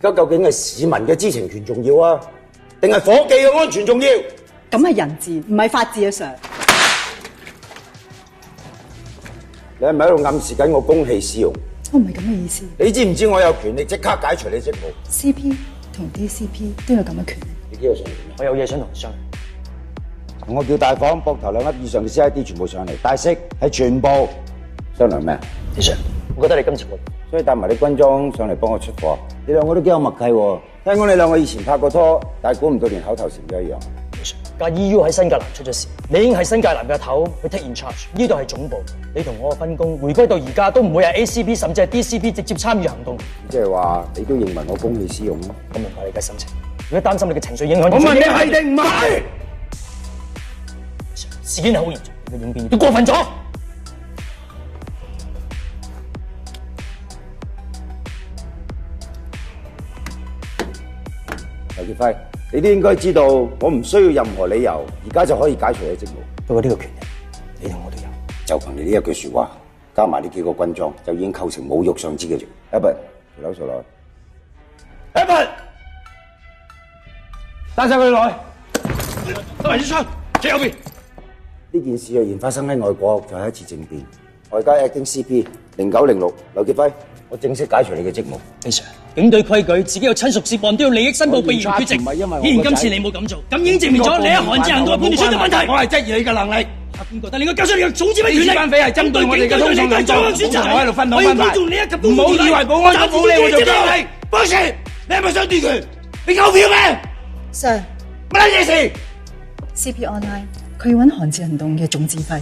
而家究竟係市民嘅知情權重要啊，定係伙計嘅安全重要？咁係人治，唔係法治啊 Sir。你係咪喺度暗示緊我公器私用？我唔係咁嘅意思。你知唔知我有權力即刻解除你職務 CP 同 DCP 都有咁嘅權力。你幾個上嚟？我有嘢想同你商量。同我叫大房膊頭2粒以上嘅 CID 全部上嚟，大息係全部商量咩？李 Sir，我覺得你今次所以帶埋啲軍裝上嚟幫我出貨。你兩個都幾有默契喎。聽講你兩個以前拍過拖，但係估唔到連口頭禪都一樣。李 Sir，架 EU 喺新界南出咗事，你已經係新界南嘅頭，去 take in charge。呢度係總部，你同我嘅分工，回歸到而家都唔會係 ACP 甚至係 DCP 直接參與行動。即係話你都認為我公器私用咯？我明白你嘅心情，如果擔心你嘅情緒影響，我問你係定唔係？事件係好嚴重，你嘅應變都過分咗。劉傑輝，你都應該知道，我唔需要任何理由，而家就可以解除你職務。不過呢個權力，你同我都有。就憑你呢一句說話，加埋呢幾個軍裝，就已經構成侮辱上司嘅罪。Albert，條樓數落去。Albert，帶晒佢落去。收埋支槍，最右邊。呢件事若然發生喺外國，就係一次政變。外交 Acting CP 0906，劉傑輝，我正式解除你嘅職務。李 Sir，警隊規矩，自己有親屬涉案都要利益申報，避嫌缺席。既然今次你冇咁做，咁已經證明咗你喺韓志行動判斷出咗問題。我係質疑你嘅能力。法官覺得你應該交出你嘅總指揮權力。呢班匪係針對我哋嘅通訊領導，我喺度分黨分派。唔好以為保安局冇理我做經理。博士，你係咪想奪權？你夠票咩 Sir， 乜嘢事 CP Online， 佢要揾韓志行動嘅總指揮。